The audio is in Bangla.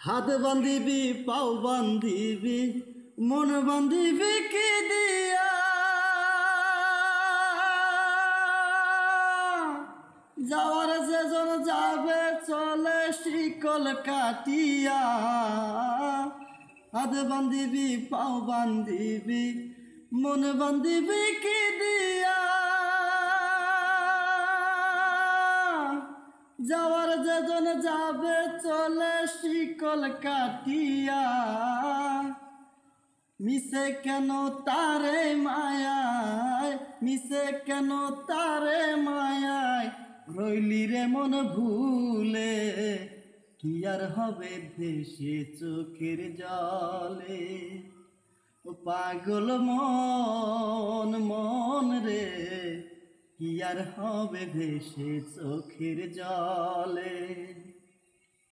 হাত বান্ধিবি পাও বান্ধিবি মন বান্ধিবি কি দিয়া, যাওয়ার যেজন যাবে চলে শিকল কাটিয়া। হাত বান্ধিবি পাও বান্ধিবি মন বান্ধিবি কি দিয়া, যাওয়ার যেজন যাবে চলে শিকল কাটিয়া। মিশে কেন তারে মায়ায়, মিশে কেন তারে মায়ায়, রইলি রে মন ভুলে, কি আর হবে ভেসে চোখের জলে। ও পাগল মন মন রে, কি আর হবে ভেসে চোখের জলে।